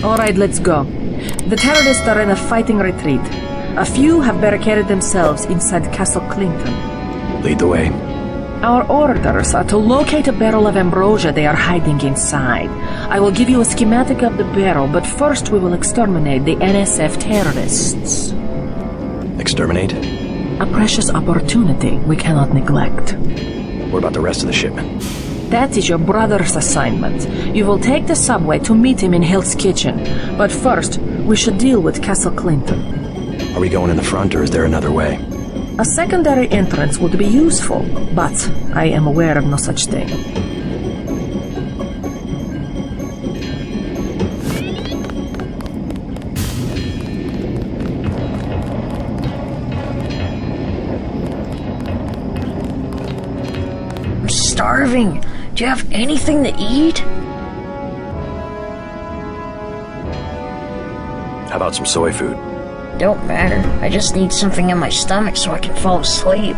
Alright, let's go. The terrorists are in a fighting retreat. A few have barricaded themselves inside Castle Clinton. Lead the way. Our orders are to locate a barrel of ambrosia they are hiding inside. I will give you a schematic of the barrel, but first we will exterminate the NSF terrorists. Exterminate? A precious opportunity we cannot neglect. What about the rest of the shipment? That is your brother's assignment. You will take the subway to meet him in Hill's Kitchen. But first, we should deal with Castle Clinton. Are we going in the front, or is there another way? A secondary entrance would be useful, but I am aware of no such thing. I'm starving. Do you have anything to eat? How about some soy food? Don't matter. I just need something in my stomach so I can fall asleep.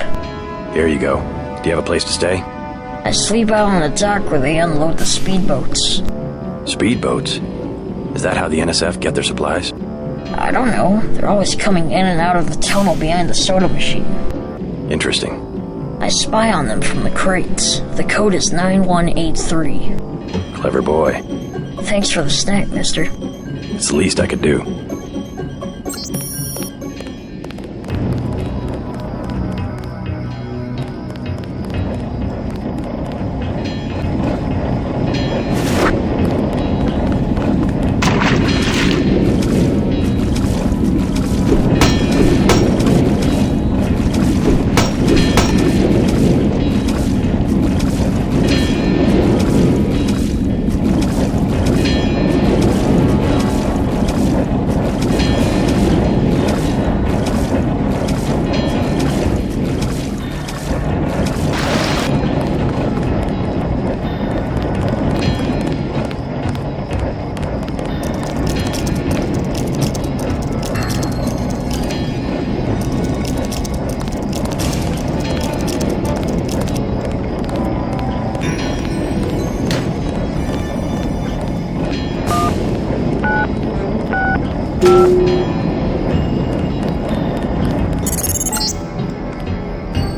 Here you go. Do you have a place to stay? I sleep out on the dock where they unload the speedboats. Speedboats? Is that how the NSF get their supplies? I don't know. They're always coming in and out of the tunnel behind the soda machine. Interesting. I spy on them from the crates. The code is 9183. Clever boy. Thanks for the snack, mister. It's the least I could do.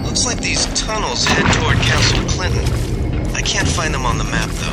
Looks like these tunnels head toward Castle Clinton. I can't find them on the map, though.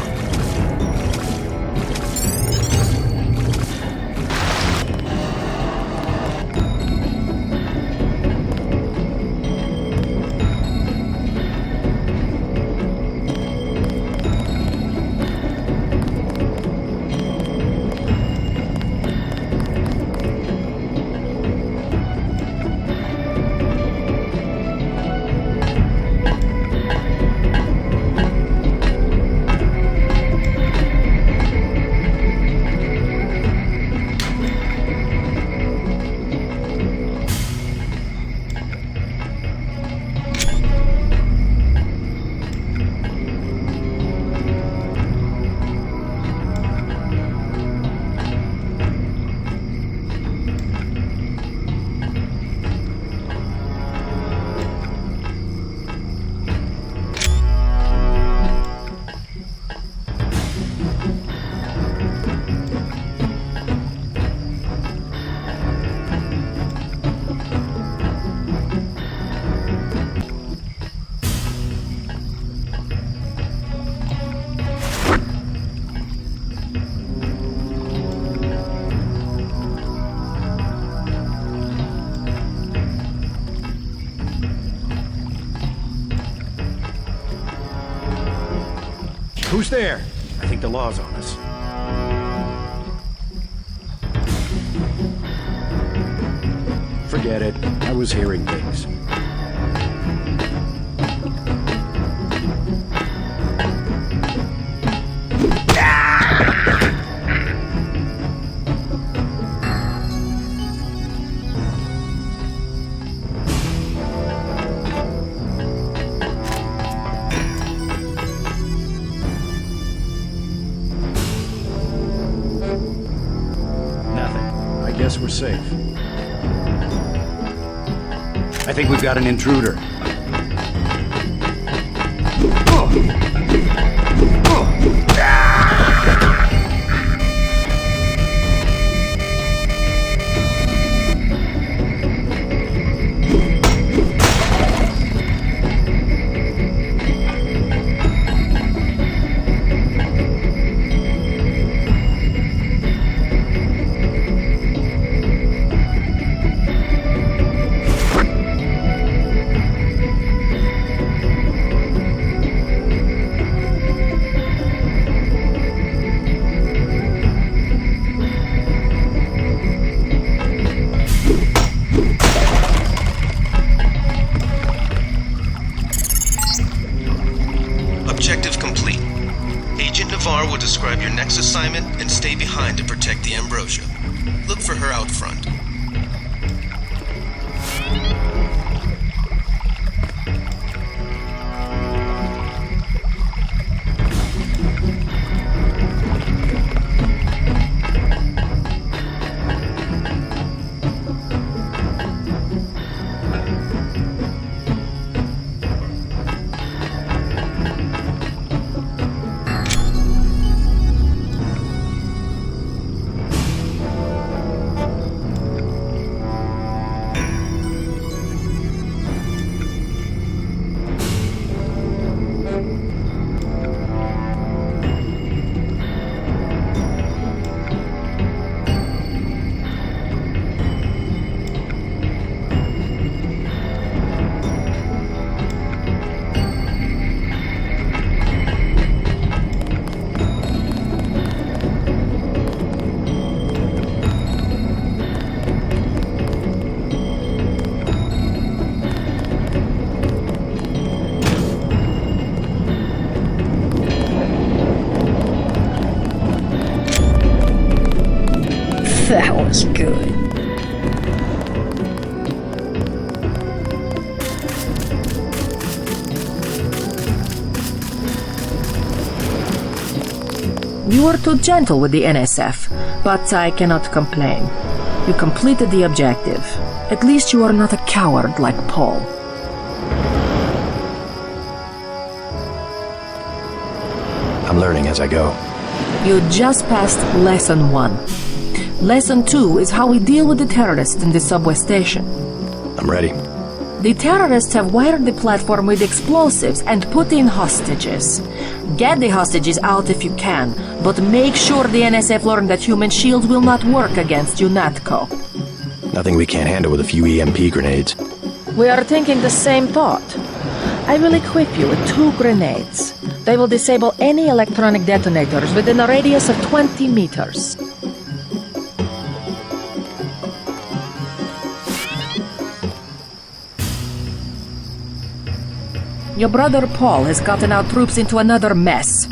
Who's there? I think the law's on us. Forget it. I was hearing things. I guess we're safe. I think we've got an intruder. Stay behind to protect the Ambrosia. Look for her out front. That was good. You were too gentle with the NSF, but I cannot complain. You completed the objective. At least you are not a coward like Paul. I'm learning as I go. You just passed Lesson 1. Lesson 2 is how we deal with the terrorists in the subway station. I'm ready. The terrorists have wired the platform with explosives and put in hostages. Get the hostages out if you can, but make sure the NSF learn that human shields will not work against UNATCO. Nothing we can't handle with a few EMP grenades. We are thinking the same thought. I will equip you with 2 grenades. They will disable any electronic detonators within a radius of 20 meters. Your brother Paul has gotten our troops into another mess.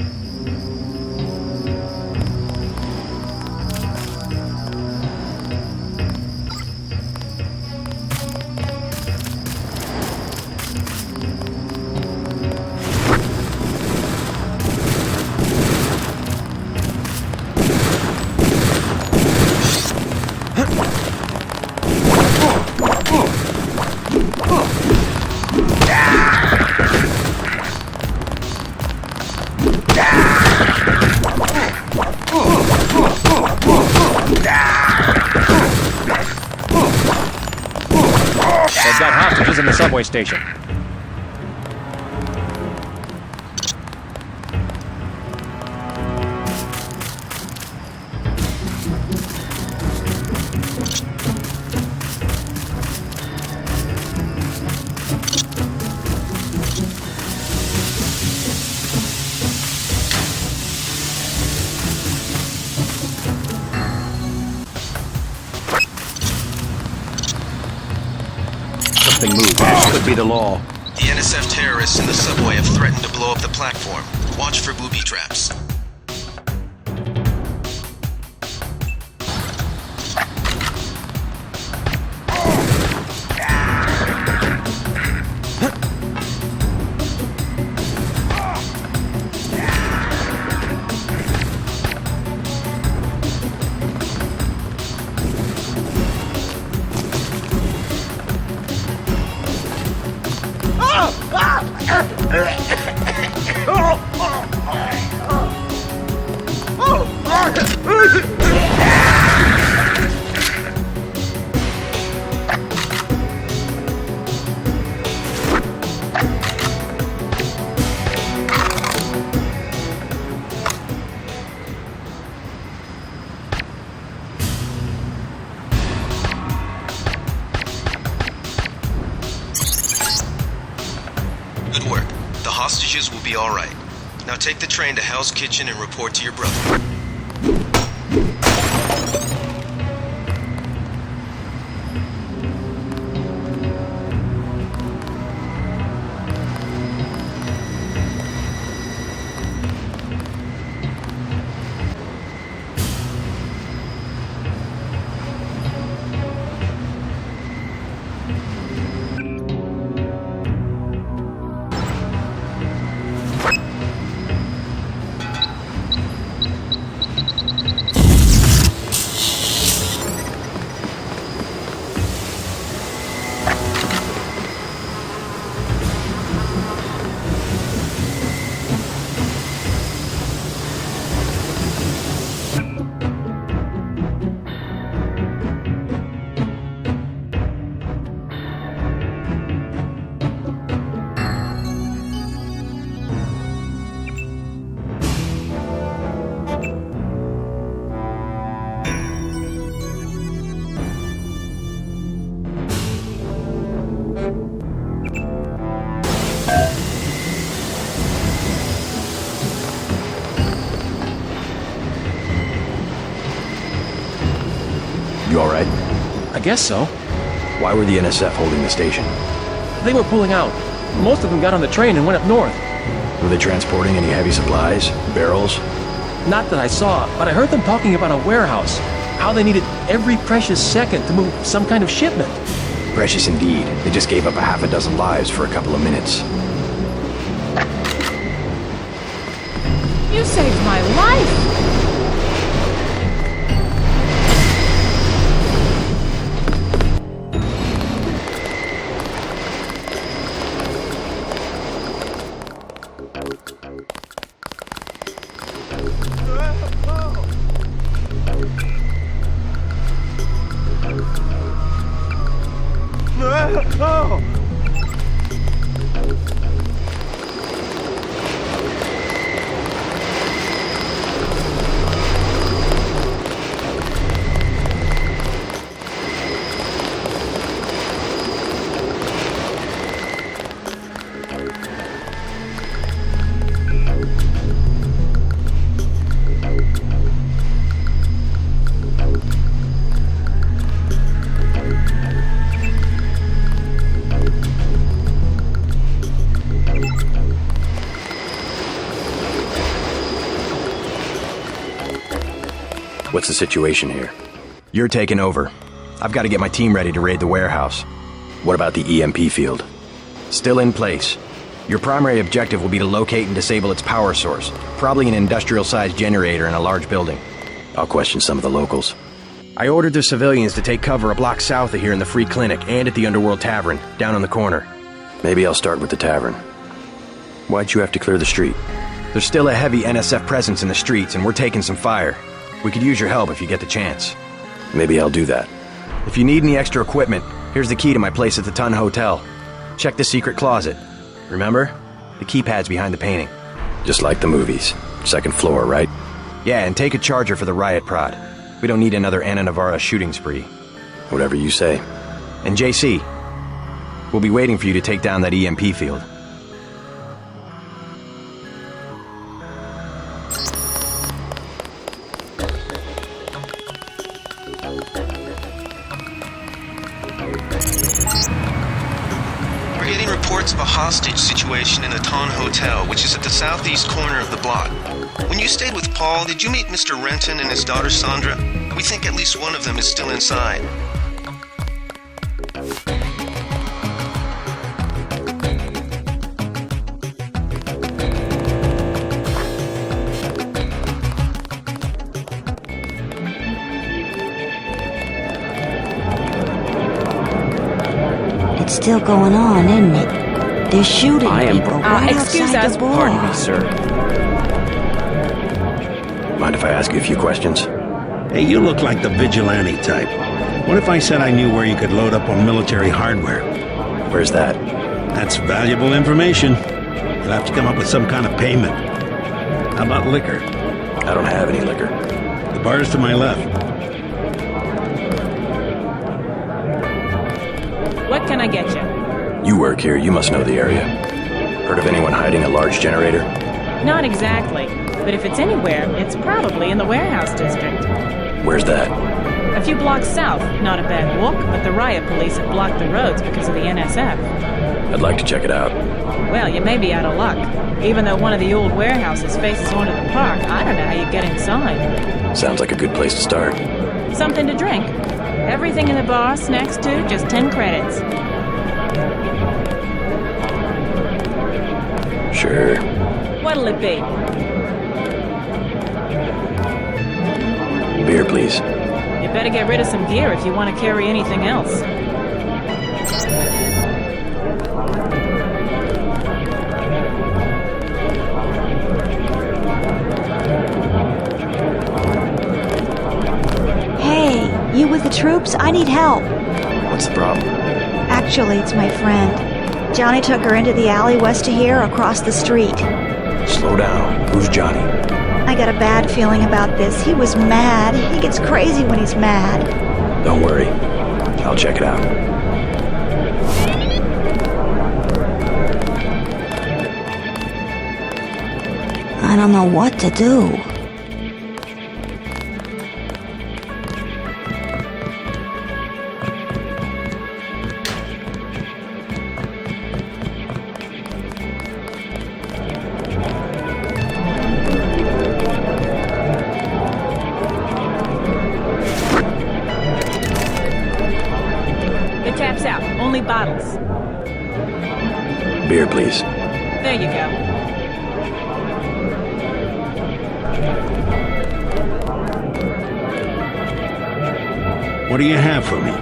They've got hostages in the subway station. Something moved. This could be the law. The NSF terrorists in the subway have threatened to blow up the platform. Watch for booby traps. Good work. The hostages will be all right. Now take the train to Hell's Kitchen and report to your brother. You alright? I guess so. Why were the NSF holding the station? They were pulling out. Most of them got on the train and went up north. Were they transporting any heavy supplies? Barrels? Not that I saw, but I heard them talking about a warehouse. How they needed every precious second to move some kind of shipment. Precious indeed. They just gave up a half a dozen lives for a couple of minutes. You saved my life! What's the situation here? You're taking over. I've got to get my team ready to raid the warehouse. What about the EMP field? Still in place. Your primary objective will be to locate and disable its power source, probably an industrial-sized generator in a large building. I'll question some of the locals. I ordered the civilians to take cover a block south of here in the Free Clinic and at the Underworld Tavern, down on the corner. Maybe I'll start with the tavern. Why'd you have to clear the street? There's still a heavy NSF presence in the streets, and we're taking some fire. We could use your help if you get the chance. Maybe I'll do that. If you need any extra equipment, here's the key to my place at the Ton Hotel. Check the secret closet. Remember? The keypad's behind the painting. Just like the movies. Second floor, right? Yeah, and take a charger for the riot prod. We don't need another Ana Navarra shooting spree. Whatever you say. And JC, we'll be waiting for you to take down that EMP field. We're getting reports of a hostage situation in the Ton Hotel, which is at the southeast corner of the block. When you stayed with Paul, did you meet Mr. Renton and his daughter Sandra? We think at least one of them is still inside. It's still going on, isn't it? They're shooting people right excuse outside us. the bar. Pardon me, sir. Mind if I ask you a few questions? Hey, you look like the vigilante type. What if I said I knew where you could load up on military hardware? Where's that? That's valuable information. You'll have to come up with some kind of payment. How about liquor? I don't have any liquor. The bar's to my left. What can I get you? You work here, you must know the area. Heard of anyone hiding a large generator? Not exactly, but if it's anywhere, it's probably in the warehouse district. Where's that? A few blocks south, not a bad walk, but the riot police have blocked the roads because of the NSF. I'd like to check it out. Well, you may be out of luck. Even though one of the old warehouses faces onto the park, I don't know how you get inside. Sounds like a good place to start. Something to drink. Everything in the bar, snacks too, just 10 credits. Sure. What'll it be? Beer, please. You better get rid of some gear if you want to carry anything else. Hey, you with the troops? I need help. What's the problem? Actually, it's my friend. Johnny took her into the alley west of here, across the street. Slow down. Who's Johnny? I got a bad feeling about this. He was mad. He gets crazy when he's mad. Don't worry. I'll check it out. I don't know what to do. bottles. Beer, please. There you go. What do you have for me?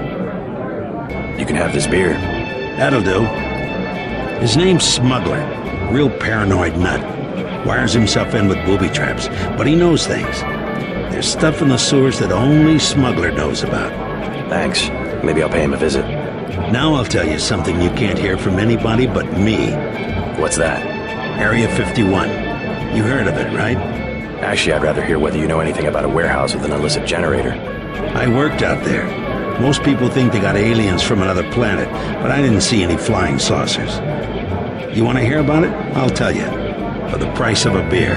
You can have this beer. That'll do. His name's Smuggler. Real paranoid nut. Wires himself in with booby traps, but he knows things. There's stuff in the sewers that only Smuggler knows about. Thanks. Maybe I'll pay him a visit. Now I'll tell you something you can't hear from anybody but me. What's that? Area 51. You heard of it, right? Actually, I'd rather hear whether you know anything about a warehouse with an illicit generator. I worked out there. Most people think they got aliens from another planet, but I didn't see any flying saucers. You want to hear about it? I'll tell you. For the price of a beer.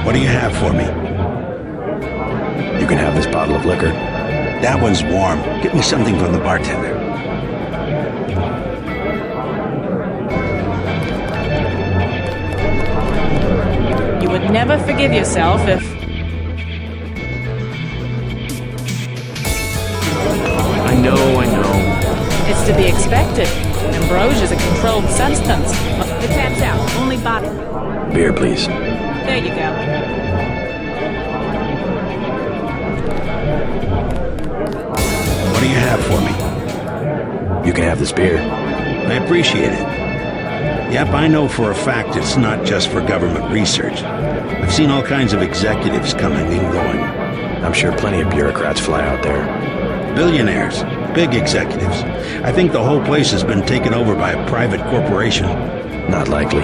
What do you have for me? You can have this bottle of liquor. That one's warm. Get me something from the bartender. You would never forgive yourself if... I know. It's to be expected. Ambrosia's a controlled substance. The tap's out. Only bottle. Beer, please. There you go. What do you have for me? You can have this beer. I appreciate it. Yep, I know for a fact it's not just for government research. I've seen all kinds of executives coming and going. I'm sure plenty of bureaucrats fly out there. Billionaires. Big executives. I think the whole place has been taken over by a private corporation. Not likely.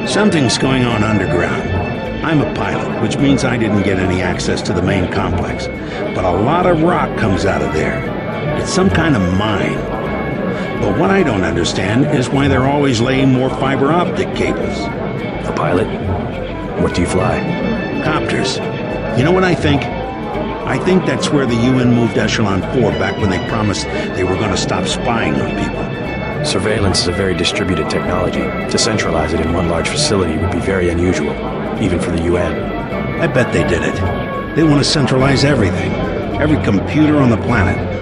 Something's going on underground. I'm a pilot, which means I didn't get any access to the main complex. But a lot of rock comes out of there. It's some kind of mine. But what I don't understand is why they're always laying more fiber optic cables. A pilot? What do you fly? Copters. You know what I think? I think that's where the UN moved Echelon 4 back when they promised they were going to stop spying on people. Surveillance is a very distributed technology. To centralize it in one large facility would be very unusual, even for the UN. I bet they did it. They want to centralize everything. Every computer on the planet.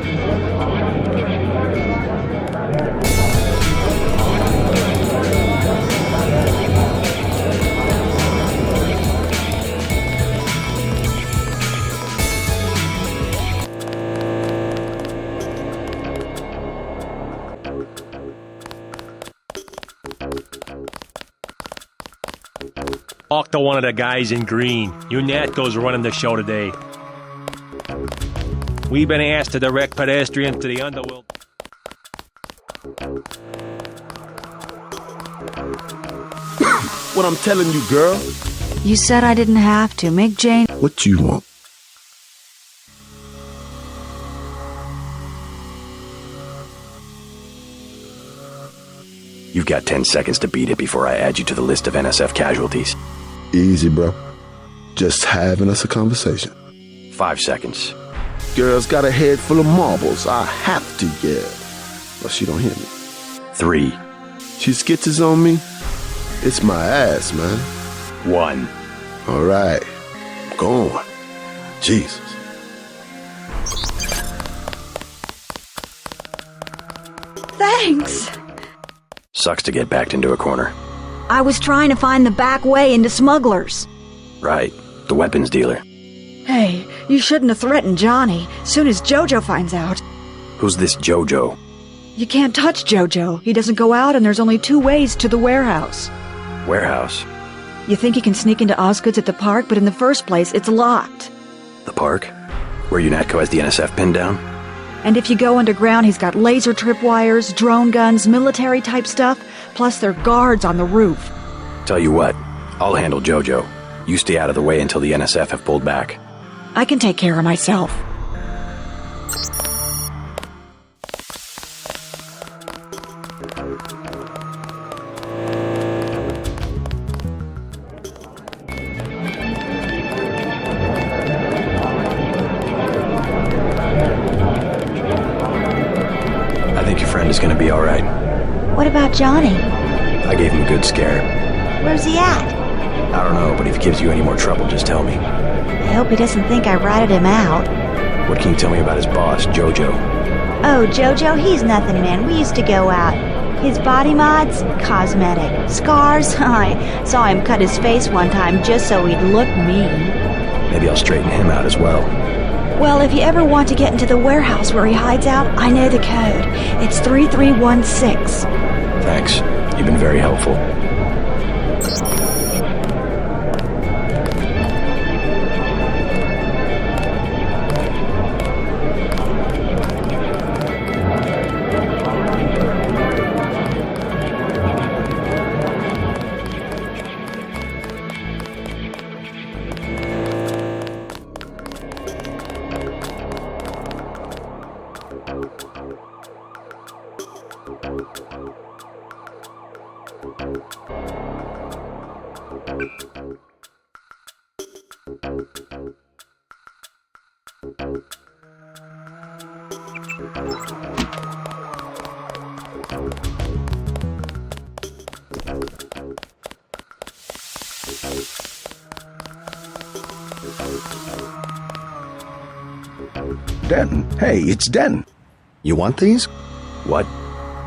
Talk to one of the guys in green. UNATCO's running the show today. We've been asked to direct pedestrians to the underworld. What I'm telling you, girl. You said I didn't have to. Make Jane... What you want? You've got 10 seconds to beat it before I add you to the list of NSF casualties. Easy, bro. Just having us a conversation. 5 seconds. Girl's got a head full of marbles. I have to yell. But she don't hear me. 3. She skitches on me. It's my ass, man. 1. All right. Go on. Jesus. Thanks! Sucks to get backed into a corner. I was trying to find the back way into Smugglers. Right. The weapons dealer. Hey, you shouldn't have threatened Johnny. Soon as Jojo finds out. Who's this Jojo? You can't touch Jojo. He doesn't go out and there's only 2 ways to the warehouse. Warehouse? You think he can sneak into Osgood's at the park, but in the first place, it's locked. The park? Where UNATCO has the NSF pinned down? And if you go underground, he's got laser tripwires, drone guns, military-type stuff, plus there are guards on the roof. Tell you what, I'll handle Jojo. You stay out of the way until the NSF have pulled back. I can take care of myself. I think your friend is gonna be alright. What about Johnny? I gave him a good scare. Where's he at? I don't know, but if he gives you any more trouble, just tell me. I hope he doesn't think I ratted him out. What can you tell me about his boss, Jojo? Oh, Jojo, he's nothing, man. We used to go out. His body mods? Cosmetic. Scars? I saw him cut his face one time just so he'd look mean. Maybe I'll straighten him out as well. Well, if you ever want to get into the warehouse where he hides out, I know the code. It's 3316. Thanks. You've been very helpful. Denton. Hey, it's Denton. You want these? What?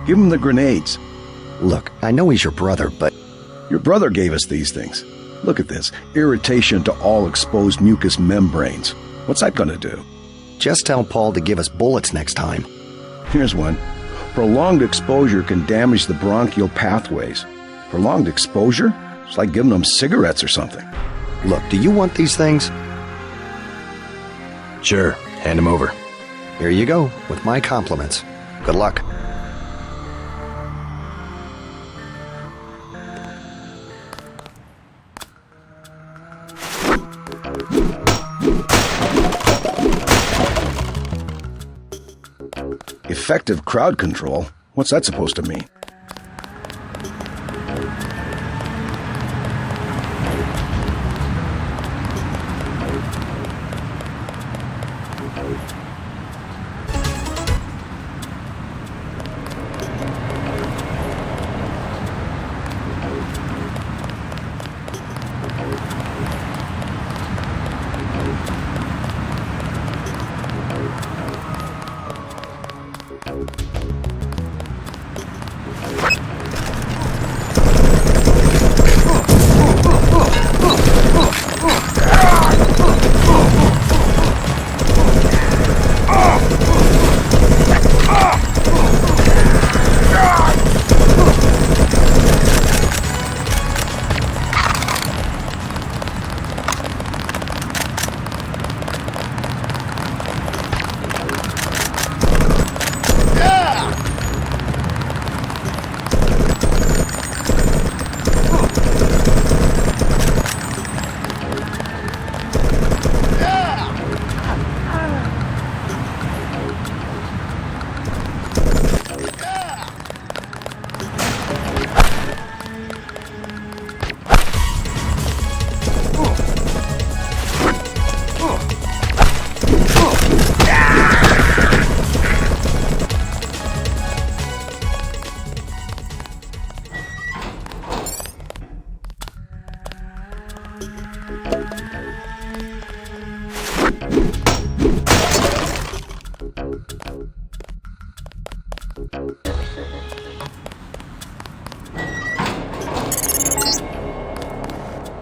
Give him the grenades. Look, I know he's your brother, but... Your brother gave us these things. Look at this. Irritation to all exposed mucous membranes. What's that gonna do? Just tell Paul to give us bullets next time. Here's one. Prolonged exposure can damage the bronchial pathways. Prolonged exposure? It's like giving them cigarettes or something. Look, do you want these things? Sure. Hand him over. Here you go, with my compliments. Good luck. Effective crowd control? What's that supposed to mean?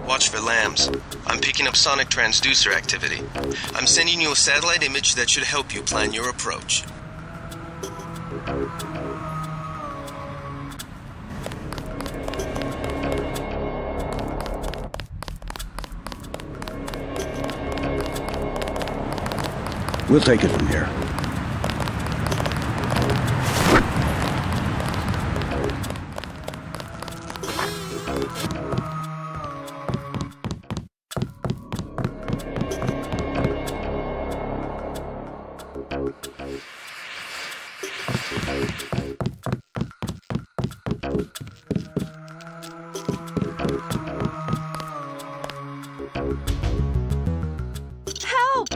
Watch for lambs. I'm picking up sonic transducer activity. I'm sending you a satellite image that should help you plan your approach. We'll take it from here. Help!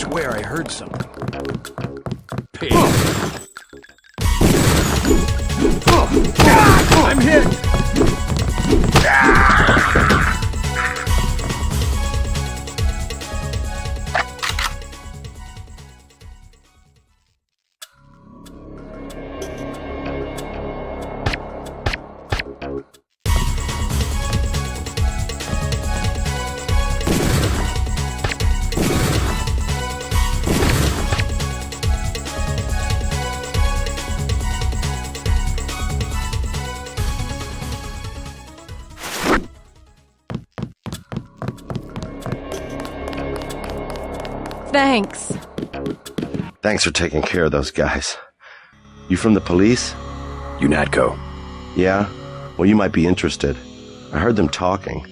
swear I heard something. Pig. I'm hit! Thanks. Thanks for taking care of those guys. You from the police? UNATCO. Yeah? Well, you might be interested. I heard them talking.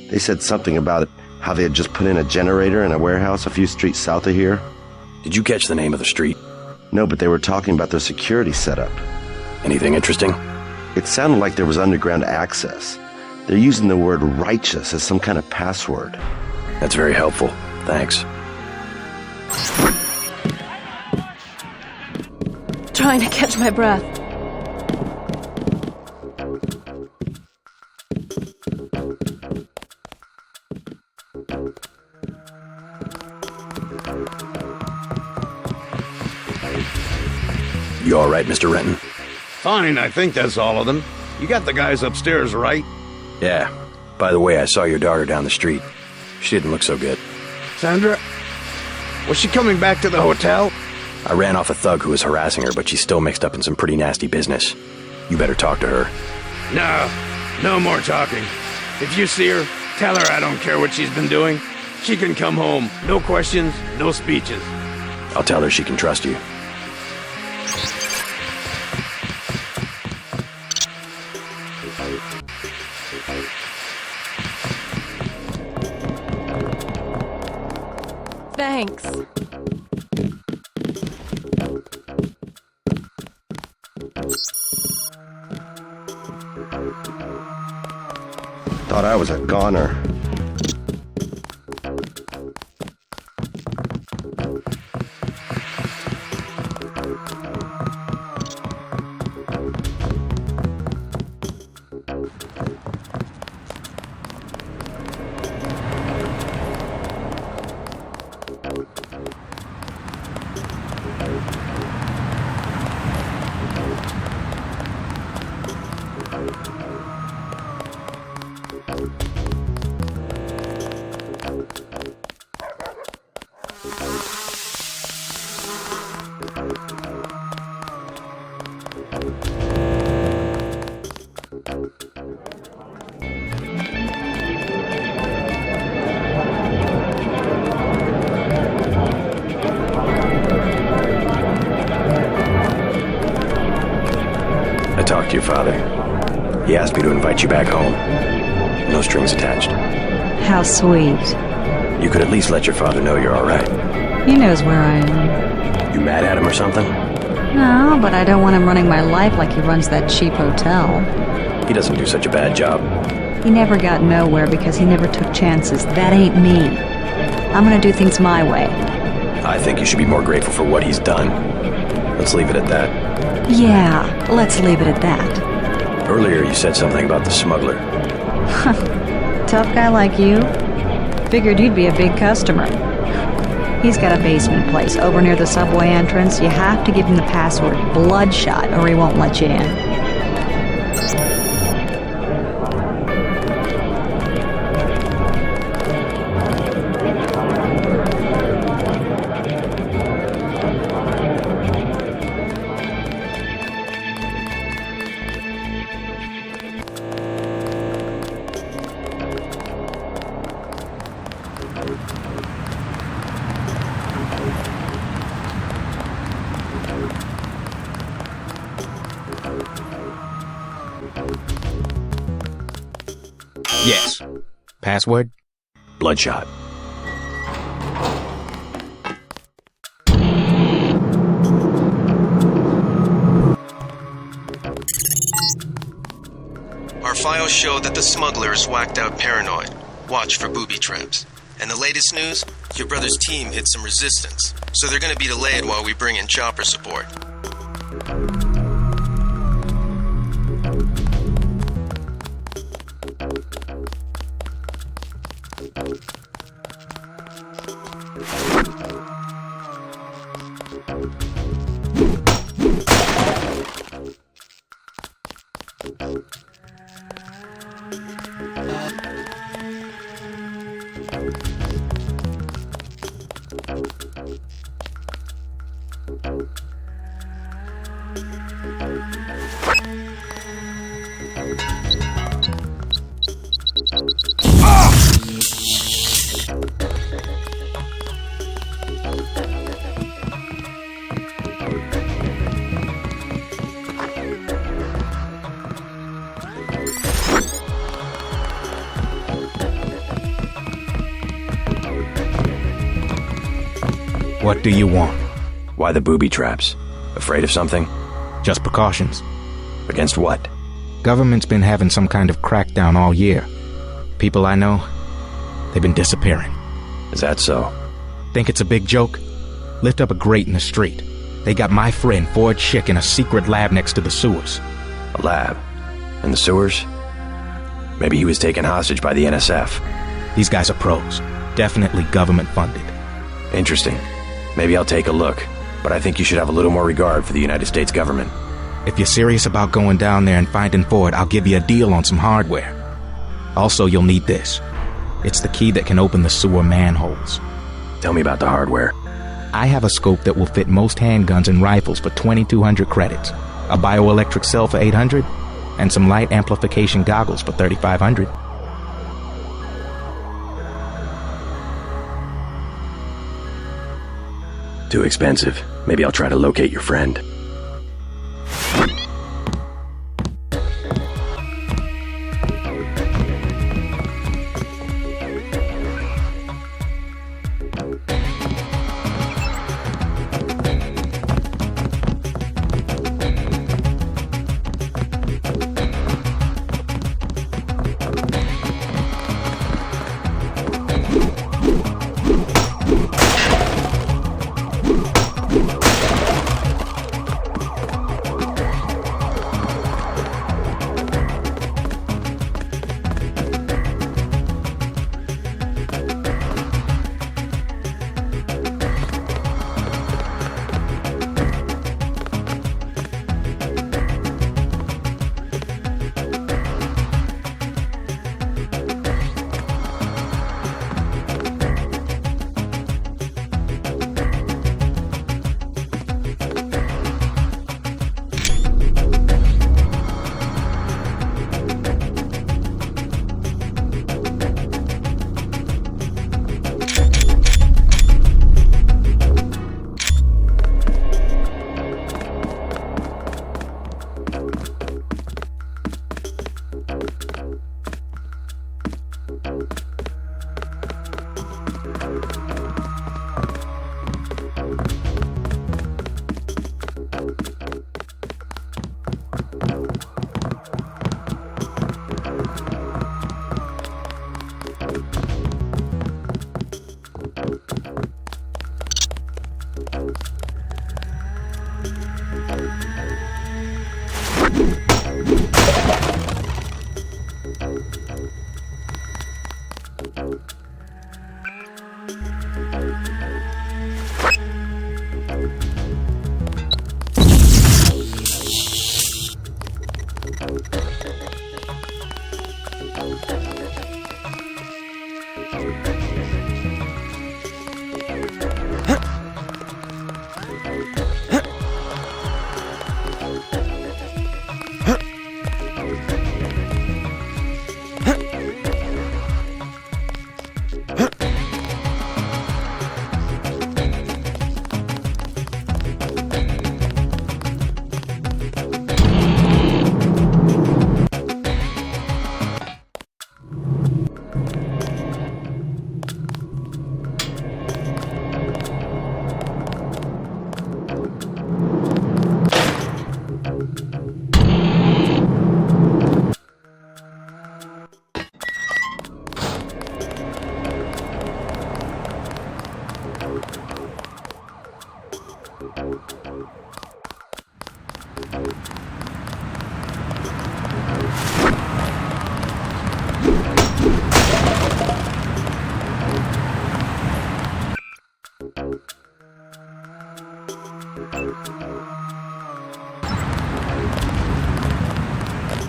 They said something about how they had just put in a generator in a warehouse a few streets south of here. Did you catch the name of the street? No, but they were talking about their security setup. Anything interesting? It sounded like there was underground access. They're using the word righteous as some kind of password. That's very helpful. Thanks. Trying to catch my breath. You all right, Mr. Renton? Fine, I think that's all of them. You got the guys upstairs, right? Yeah. By the way, I saw your daughter down the street. She didn't look so good. Sandra? Was she coming back to the hotel? I ran off a thug who was harassing her, but she's still mixed up in some pretty nasty business. You better talk to her. No more talking. If you see her, tell her I don't care what she's been doing. She can come home. No questions, no speeches. I'll tell her she can trust you. Thanks. Thought I was a goner. I talked to your father. He asked me to invite you back home. No strings attached. How sweet. You could at least let your father know you're all right. He knows where I am. You mad at him or something? No, but I don't want him running my life like he runs that cheap hotel. He doesn't do such a bad job. He never got nowhere because he never took chances. That ain't me. I'm gonna do things my way. I think you should be more grateful for what he's done. Let's leave it at that. Yeah, let's leave it at that. Earlier you said something about the smuggler. Tough guy like you? Figured you'd be a big customer. He's got a basement place over near the subway entrance. You have to give him the password, Bloodshot, or he won't let you in. Yes. Password? Bloodshot. Our files show that the smuggler is whacked out paranoid. Watch for booby traps. And the latest news? Your brother's team hit some resistance, so they're gonna be delayed while we bring in chopper support. What do you want? Why the booby traps? Afraid of something? Just precautions. Against what? Government's been having some kind of crackdown all year. People I know, they've been disappearing. Is that so? Think it's a big joke? Lift up a grate in the street. They got my friend Ford Schick in a secret lab next to the sewers. A lab? In the sewers? Maybe he was taken hostage by the NSF. These guys are pros. Definitely government funded. Interesting. Maybe I'll take a look, but I think you should have a little more regard for the United States government. If you're serious about going down there and finding Ford, I'll give you a deal on some hardware. Also, you'll need this. It's the key that can open the sewer manholes. Tell me about the hardware. I have a scope that will fit most handguns and rifles for 2,200 credits, a bioelectric cell for 800, and some light amplification goggles for 3,500. Too expensive. Maybe I'll try to locate your friend.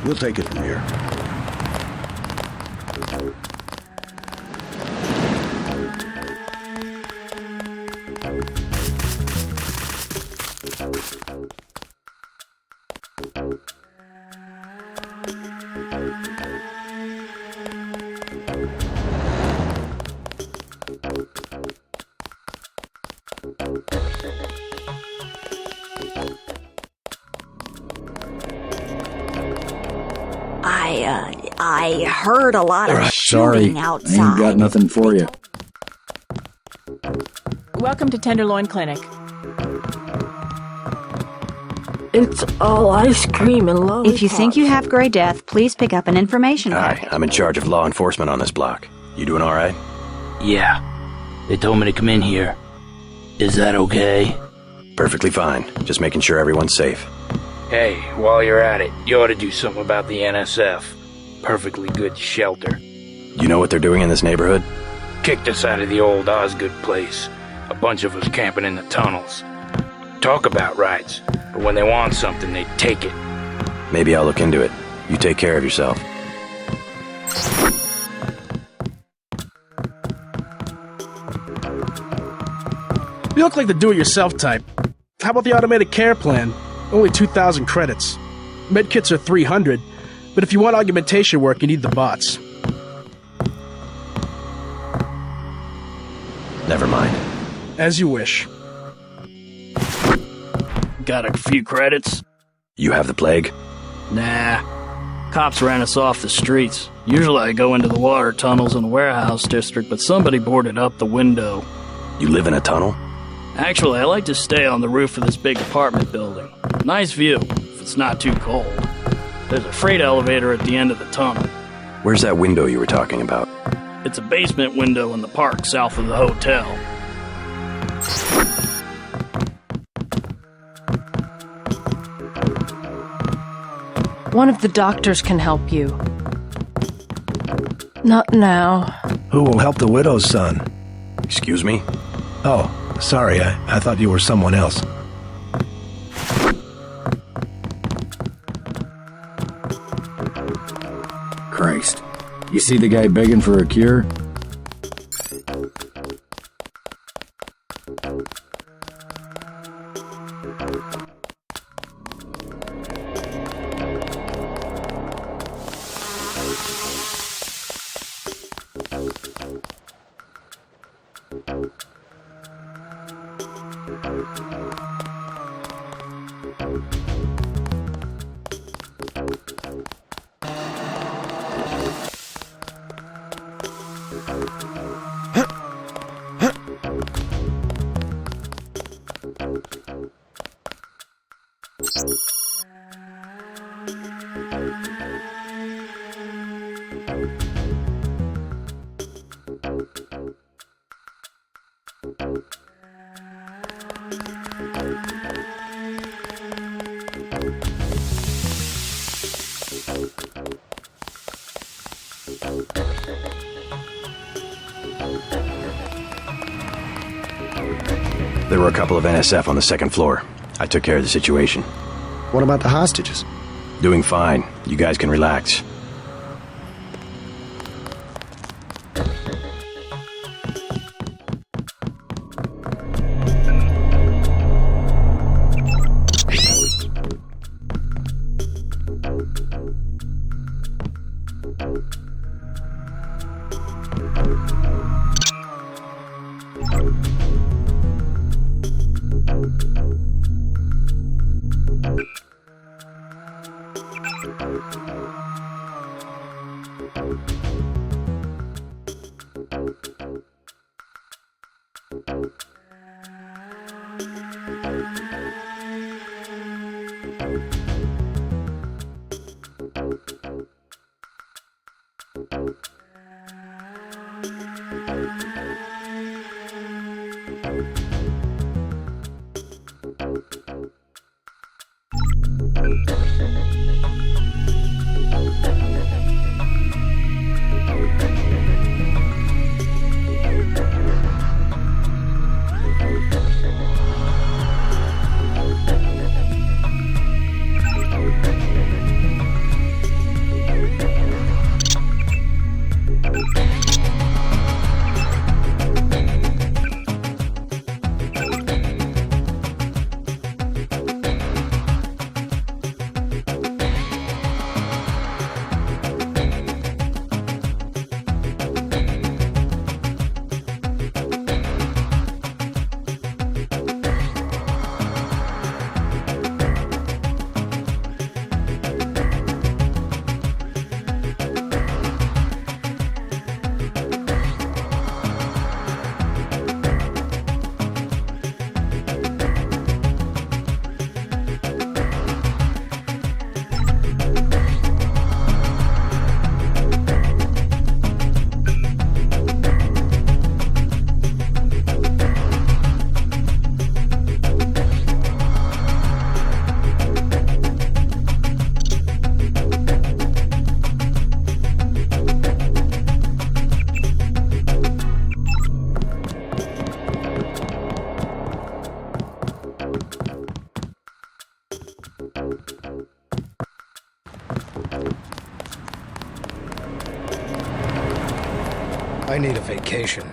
We'll take it from here. I heard a lot of shooting outside. I ain't got nothing for you. Welcome to Tenderloin Clinic. It's all ice cream and lollipops. If you think you have gray death, please pick up an information Hi, packet. I'm in charge of law enforcement on this block. You doing all right? Yeah. They told me to come in here. Is that okay? Perfectly fine. Just making sure everyone's safe. Hey, while you're at it, you ought to do something about the NSF. Perfectly good shelter. You know what they're doing in this neighborhood? Kicked us out of the old Osgood place. A bunch of us camping in the tunnels. Talk about rights, but when they want something, they take it. Maybe I'll look into it. You take care of yourself. You look like the do-it-yourself type. How about the automated care plan? Only 2,000 credits. Medkits are 300, but if you want augmentation work, you need the bots. Never mind. As you wish. Got a few credits? You have the plague? Nah. Cops ran us off the streets. Usually I go into the water tunnels in the warehouse district, but somebody boarded up the window. You live in a tunnel? Actually, I like to stay on the roof of this big apartment building. Nice view, if it's not too cold. There's a freight elevator at the end of the tunnel. Where's that window you were talking about? It's a basement window in the park south of the hotel. One of the doctors can help you. Not now. Who will help the widow's son? Excuse me? Oh, sorry, I thought you were someone else. Christ. You see the guy begging for a cure? There were a couple of NSF on the second floor. I took care of the situation. What about the hostages? Doing fine. You guys can relax. I need a vacation.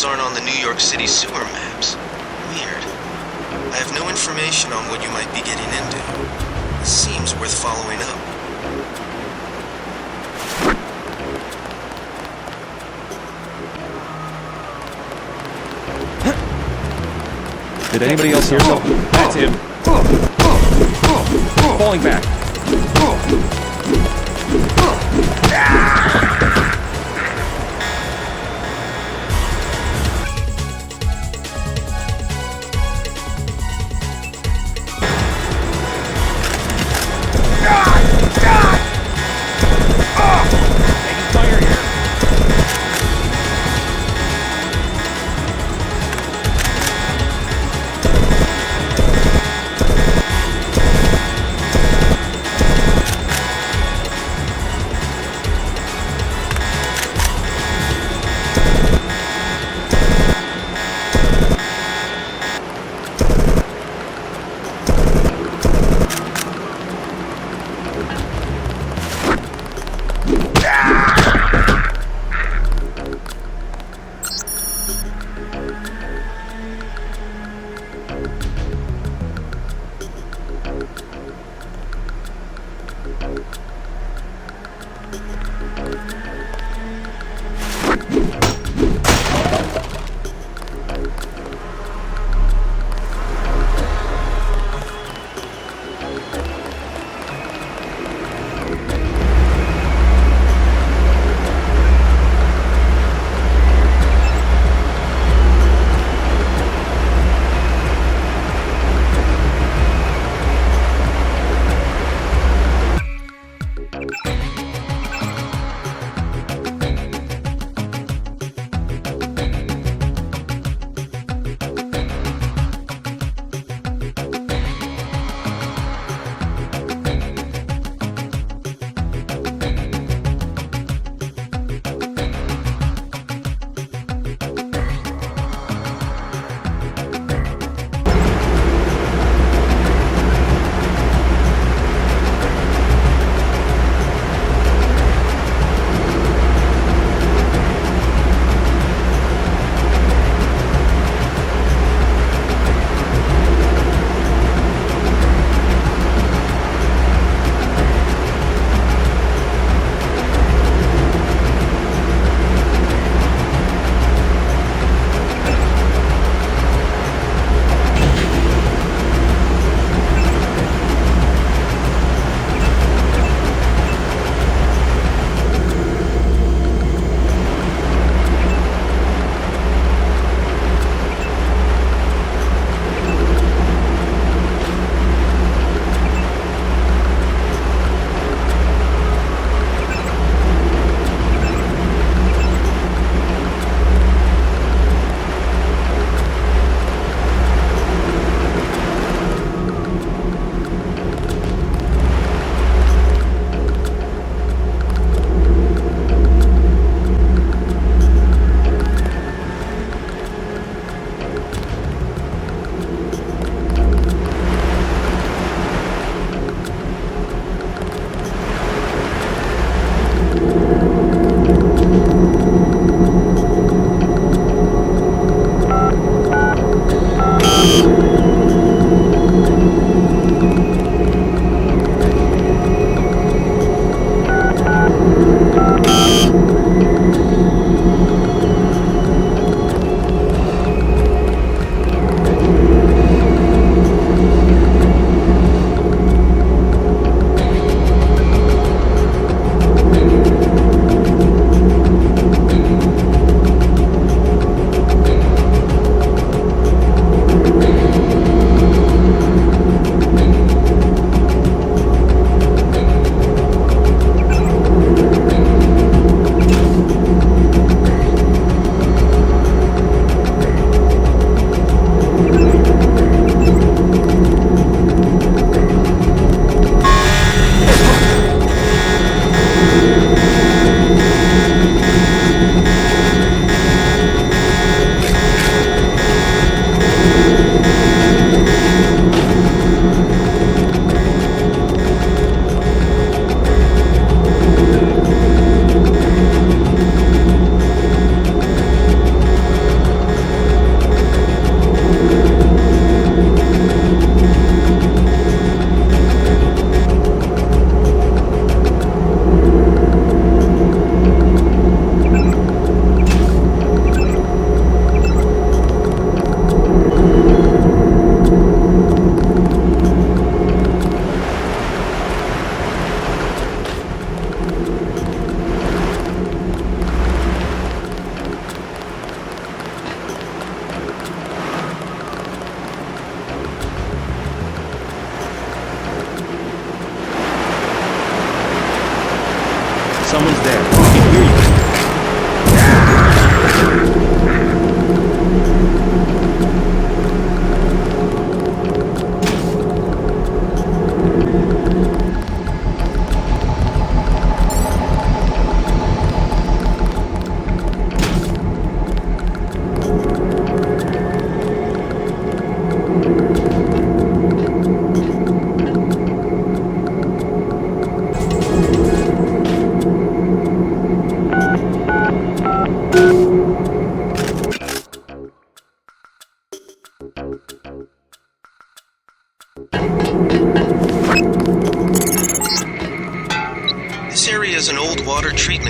Aren't on the New York City sewer maps. Weird. I have no information on what you might be getting into. This seems worth following up. Did anybody else hear something? That's him. Falling back.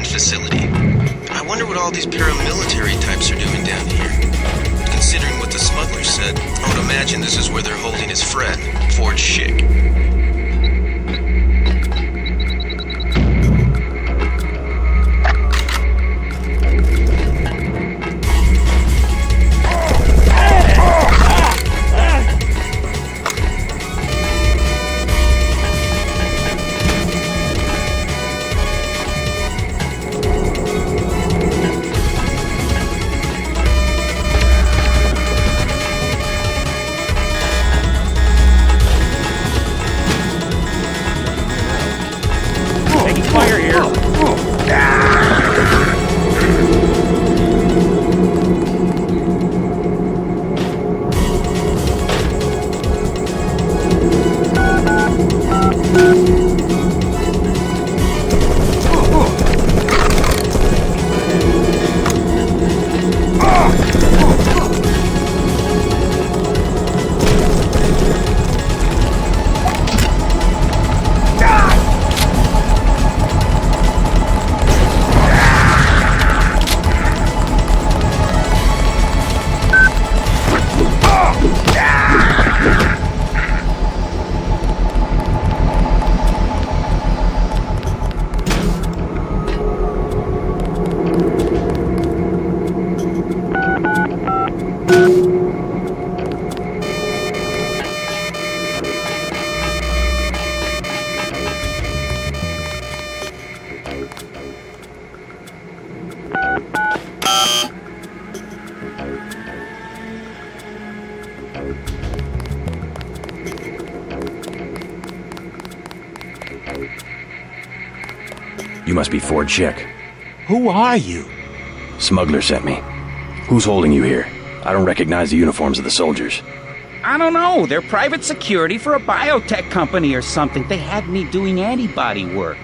facility. I wonder what all these paramilitary types are doing down here. Considering what the smuggler said, I would imagine this is where they're holding his friend, Ford Schick. You must be Ford Schick. Who are you? Smuggler sent me. Who's holding you here? I don't recognize the uniforms of the soldiers. I don't know. They're private security for a biotech company or something. They had me doing antibody work.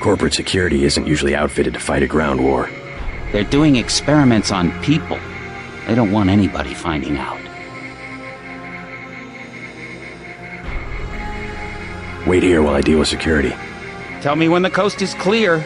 Corporate security isn't usually outfitted to fight a ground war. They're doing experiments on people. They don't want anybody finding out. Wait here while I deal with security. Tell me when the coast is clear.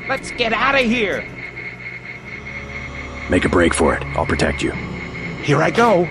Let's get out of here! Make a break for it. I'll protect you. Here I go.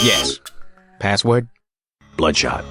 Yes. Password? Bloodshot.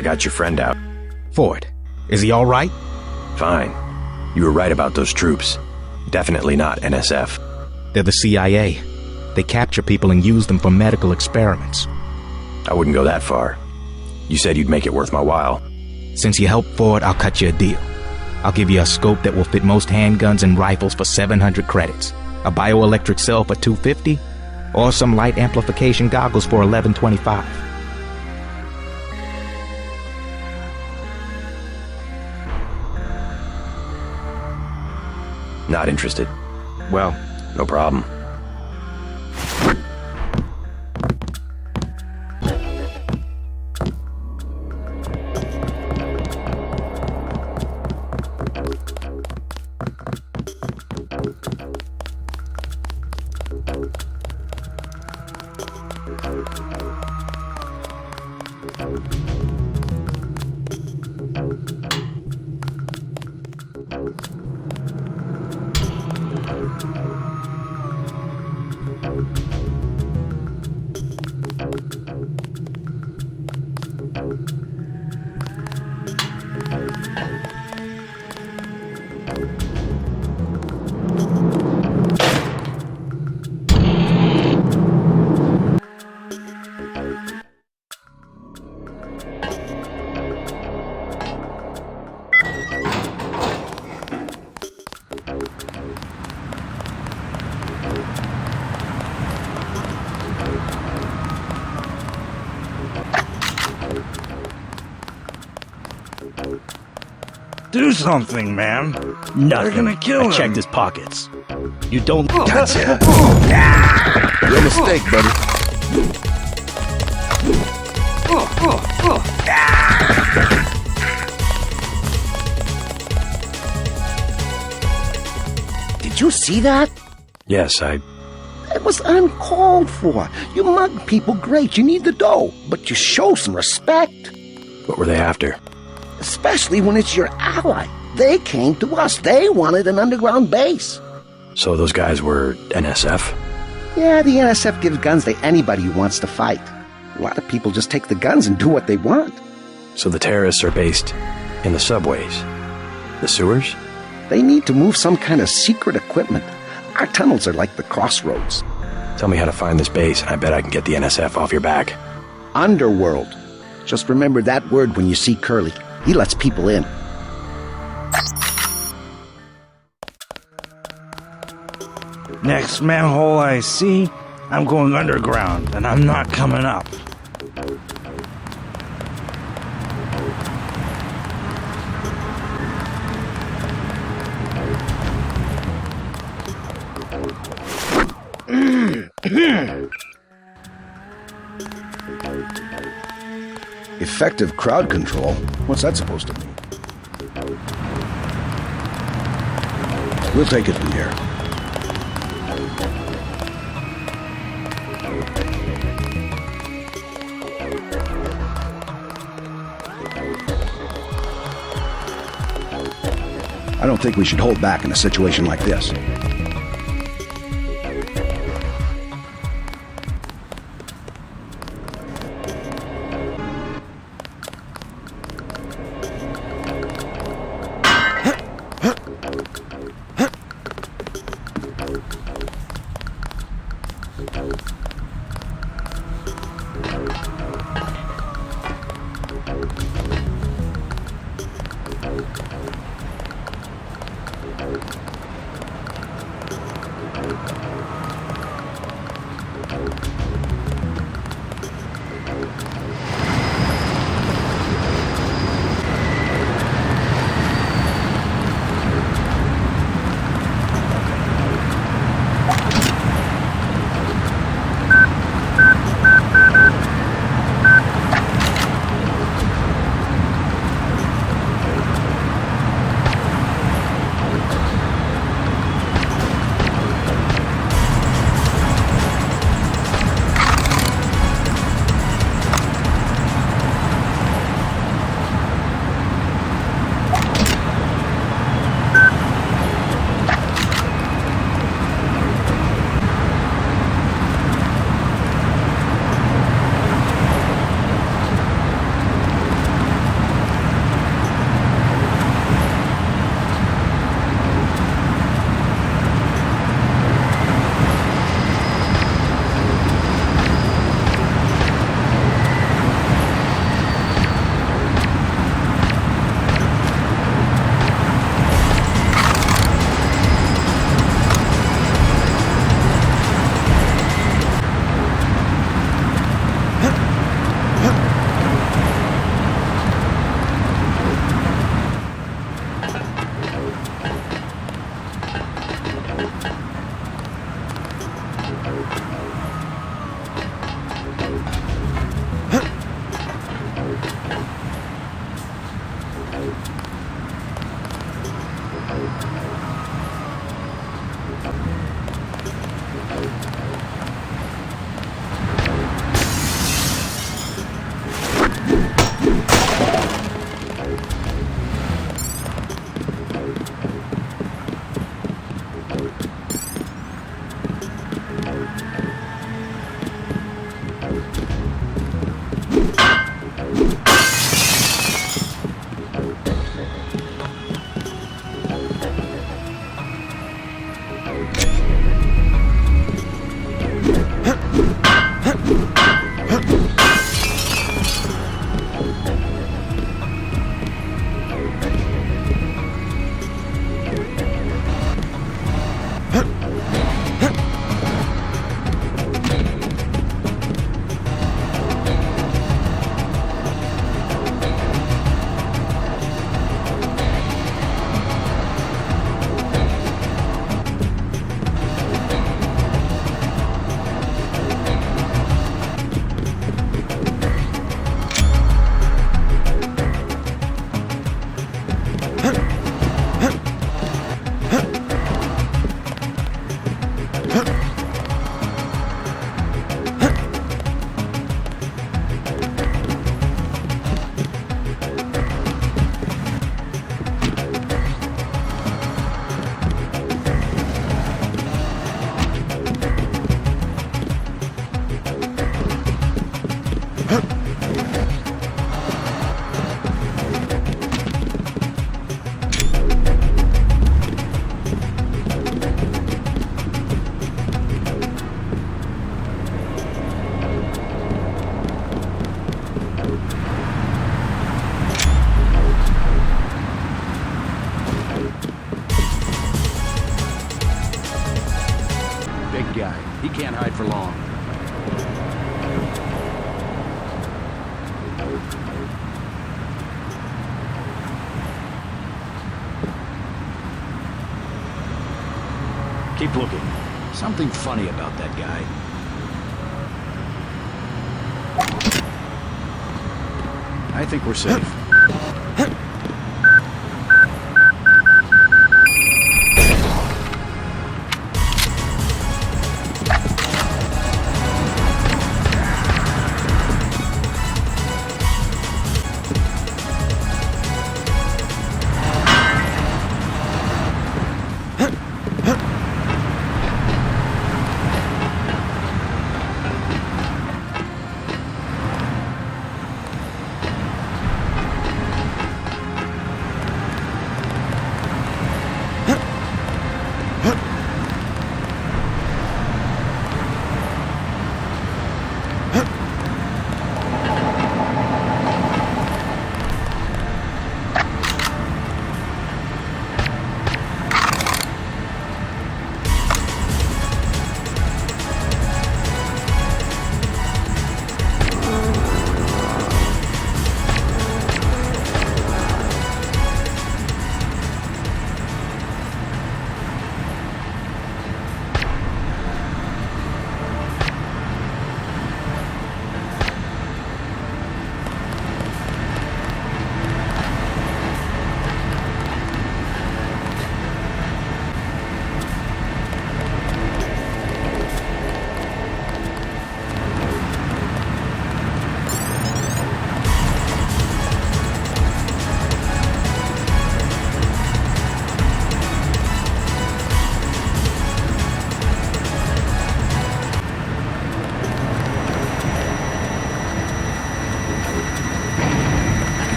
I got your friend out. Ford, is he all right? Fine. You were right about those troops. Definitely not NSF. They're the CIA. They capture people and use them for medical experiments. I wouldn't go that far. You said you'd make it worth my while. Since you helped Ford, I'll cut you a deal. I'll give you a scope that will fit most handguns and rifles for 700 credits, a bioelectric cell for 250, or some light amplification goggles for 1125. Not interested. Well, no problem. Do something, man. Nothing. They're gonna kill him. I checked his pockets. You don't... Gotcha. Your mistake, buddy. Did you see that? Yes, It was uncalled for. You mug people, great. You need the dough. But you show some respect. What were they after? Especially when it's your ally. They came to us. They wanted an underground base. So those guys were NSF? Yeah, the NSF gives guns to anybody who wants to fight. A lot of people just take the guns and do what they want. So the terrorists are based in the subways? The sewers? They need to move some kind of secret equipment. Our tunnels are like the crossroads. Tell me how to find this base, and I bet I can get the NSF off your back. Underworld. Just remember that word when you see Curly. He lets people in. Next manhole I see, I'm going underground, and I'm not coming up. Effective crowd control? What's that supposed to mean? We'll take it from here. I don't think we should hold back in a situation like this. Keep looking. Something funny about that guy. I think we're safe.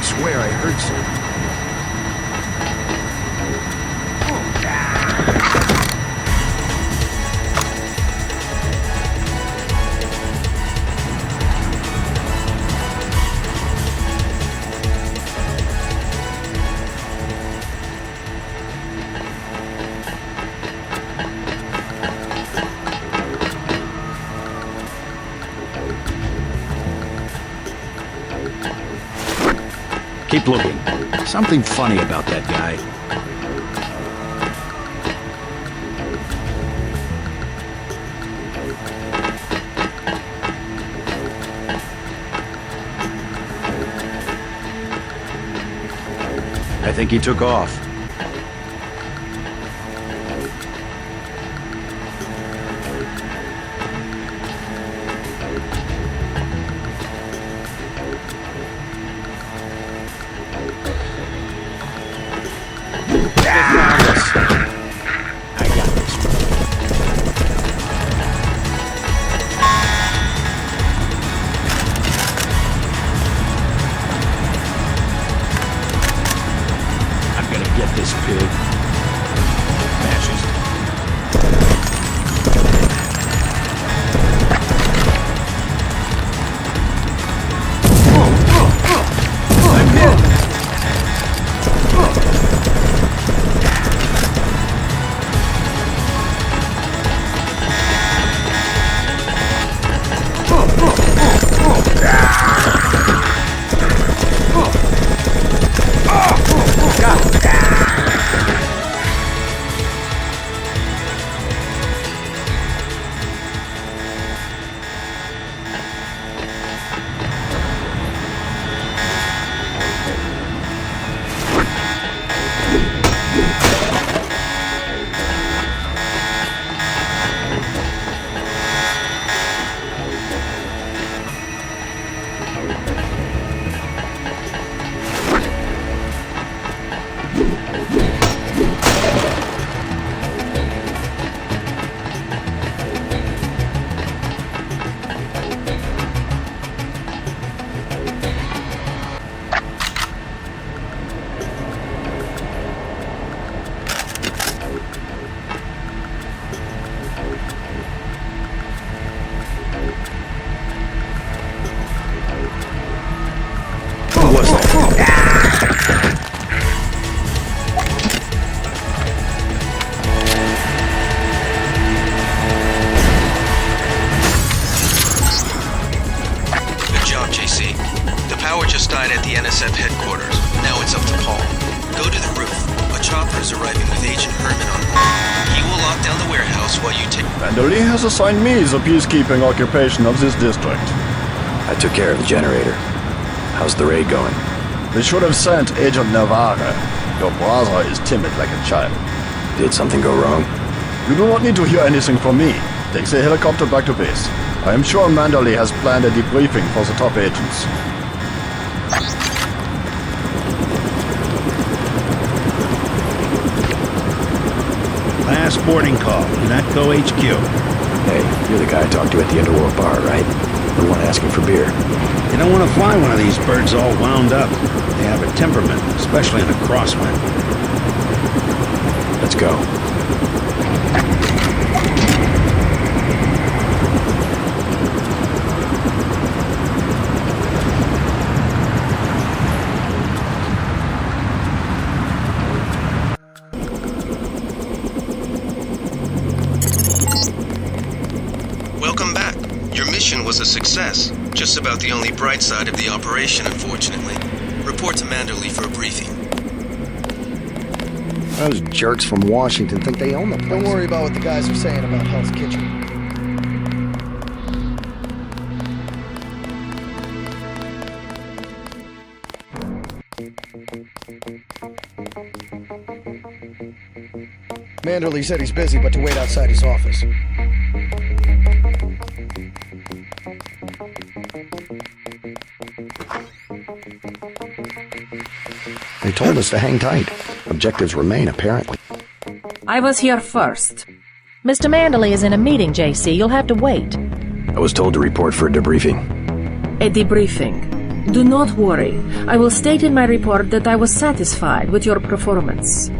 Swear I heard something. Keep looking. Something funny about that guy. I think he took off. This pig. Fascist. I'm hit. Got it. Manderley has assigned me the peacekeeping occupation of this district. I took care of the generator. How's the raid going? They should have sent Agent Navarre. Your brother is timid like a child. Did something go wrong? You do not need to hear anything from me. Take the helicopter back to base. I am sure Manderley has planned a debriefing for the top agents. Last boarding call. UNATCO HQ. Hey, you're the guy I talked to at the Underworld bar, right? The one asking for beer. You don't want to fly one of these birds all wound up. They have a temperament, especially in a crosswind. Let's go. Welcome back. Your mission was a success. Just about the only bright side of the operation, unfortunately. Report to Manderley for a briefing. Those jerks from Washington think they own the place. Don't worry about what the guys are saying about Hell's Kitchen. Manderley said he's busy, but to wait outside his office. They told us to hang tight. Objectives remain, apparently. I was here first. Mr. Manderley is in a meeting, JC. You'll have to wait. I was told to report for a debriefing. A debriefing. Do not worry. I will state in my report that I was satisfied with your performance.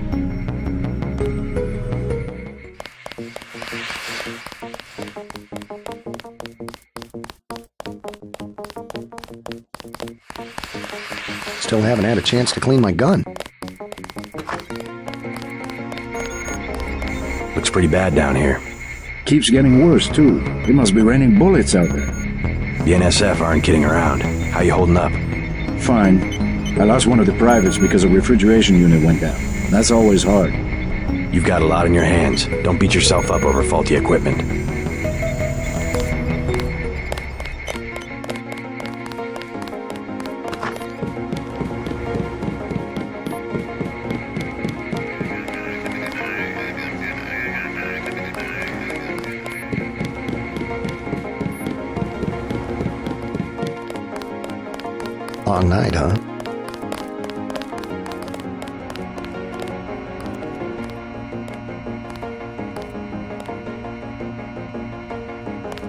Still haven't had a chance to clean my gun. Looks pretty bad down here. Keeps getting worse, too. It must be raining bullets out there. The NSF aren't kidding around. How you holding up? Fine. I lost one of the privates because a refrigeration unit went down. That's always hard. You've got a lot on your hands. Don't beat yourself up over faulty equipment. Long night, huh?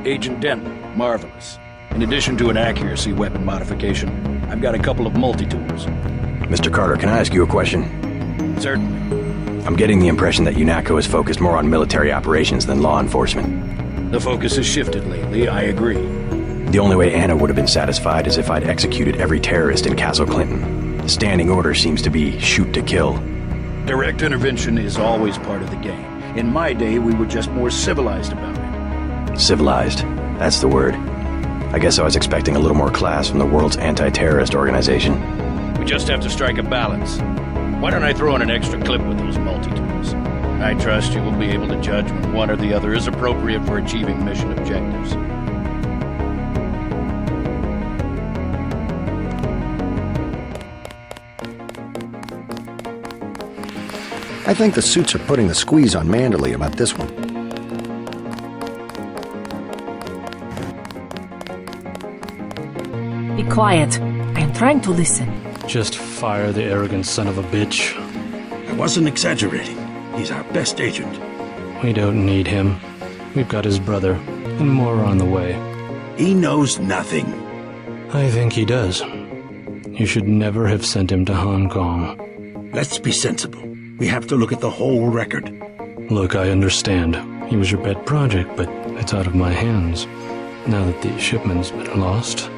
Agent Denton, marvelous. In addition to an accuracy weapon modification, I've got a couple of multi-tools. Mr. Carter, can I ask you a question? Certainly. I'm getting the impression that UNATCO is focused more on military operations than law enforcement. The focus has shifted lately, I agree. The only way Anna would have been satisfied is if I'd executed every terrorist in Castle Clinton. The standing order seems to be shoot to kill. Direct intervention is always part of the game. In my day, we were just more civilized about it. Civilized. That's the word. I guess I was expecting a little more class from the world's anti-terrorist organization. We just have to strike a balance. Why don't I throw in an extra clip with those multi-tools? I trust you will be able to judge when one or the other is appropriate for achieving mission objectives. I think the suits are putting the squeeze on Manderley about this one. Be quiet. I am trying to listen. Just fire the arrogant son of a bitch. I wasn't exaggerating. He's our best agent. We don't need him. We've got his brother, and more are on the way. He knows nothing. I think he does. You should never have sent him to Hong Kong. Let's be sensible. We have to look at the whole record. Look, I understand. He was your pet project, but it's out of my hands. Now that the shipment's been lost.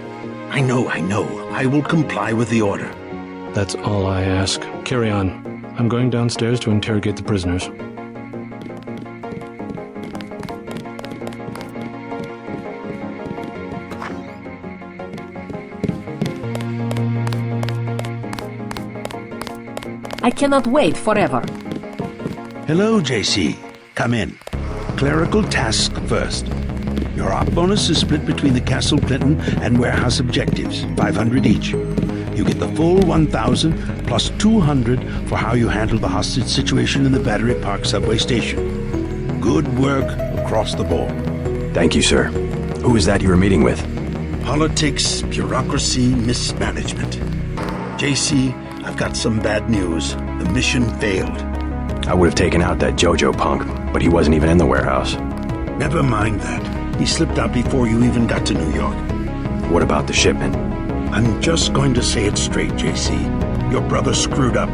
I know. I will comply with the order. That's all I ask. Carry on. I'm going downstairs to interrogate the prisoners. I cannot wait forever. Hello, JC. Come in. clerical task first. Your op bonus is split between the Castle Clinton and warehouse objectives, 500 each. You get the full 1,000 plus 200 for how you handle the hostage situation in the Battery Park subway station. Good work across the board. Thank you, sir. Who is that you were meeting with? Politics, bureaucracy, mismanagement. JC, I've got some bad news. The mission failed. I would have taken out that JoJo punk, but he wasn't even in the warehouse. Never mind that. He slipped out before you even got to New York. What about the shipment? I'm just going to say it straight, JC. Your brother screwed up.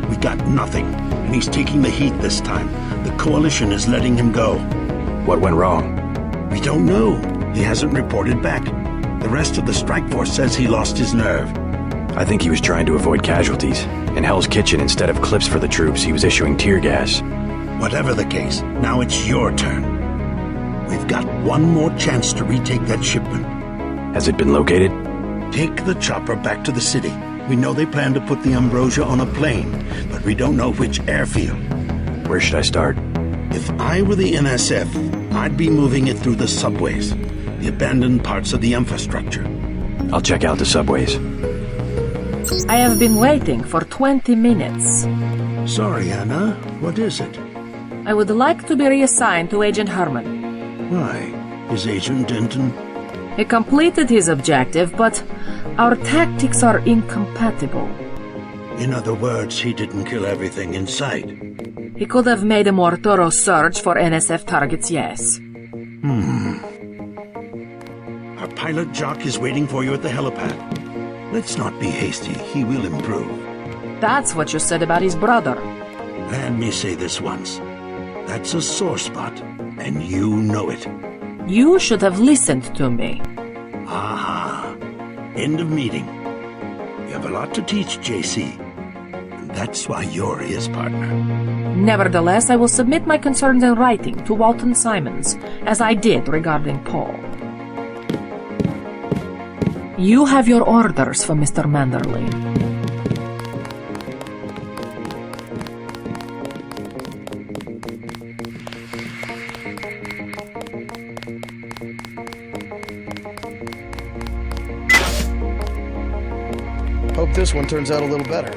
We got nothing, and he's taking the heat this time. The Coalition is letting him go. What went wrong? We don't know. He hasn't reported back. The rest of the strike force says he lost his nerve. I think he was trying to avoid casualties. In Hell's Kitchen, instead of clips for the troops, he was issuing tear gas. Whatever the case, now it's your turn. We've got one more chance to retake that shipment. Has it been located? Take the chopper back to the city. We know they plan to put the Ambrosia on a plane, but we don't know which airfield. Where should I start? If I were the NSF, I'd be moving it through the subways, the abandoned parts of the infrastructure. I'll check out the subways. I have been waiting for 20 minutes. Sorry, Anna. What is it? I would like to be reassigned to Agent Herman. Why? Is Agent Denton? He completed his objective, but our tactics are incompatible. In other words, he didn't kill everything in sight. He could have made a more thorough search for NSF targets, yes. Our pilot Jock is waiting for you at the helipad. Let's not be hasty. He will improve. That's what you said about his brother. Let me say this once. That's a sore spot, and you know it. You should have listened to me. Aha. End of meeting. You have a lot to teach, JC. And that's why you're his partner. Nevertheless, I will submit my concerns in writing to Walton Simons, as I did regarding Paul. You have your orders for Mr. Manderley. Hope this one turns out a little better.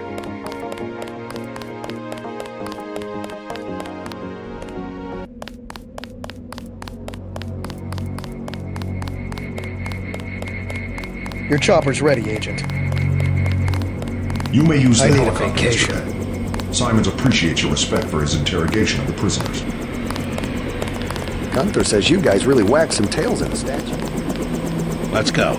Your chopper's ready, Agent. You may use the I need a helicopter. vacation. Simons appreciates your respect for his interrogation of the prisoners. Gunther says you guys really whacked some tails in the statue. Let's go.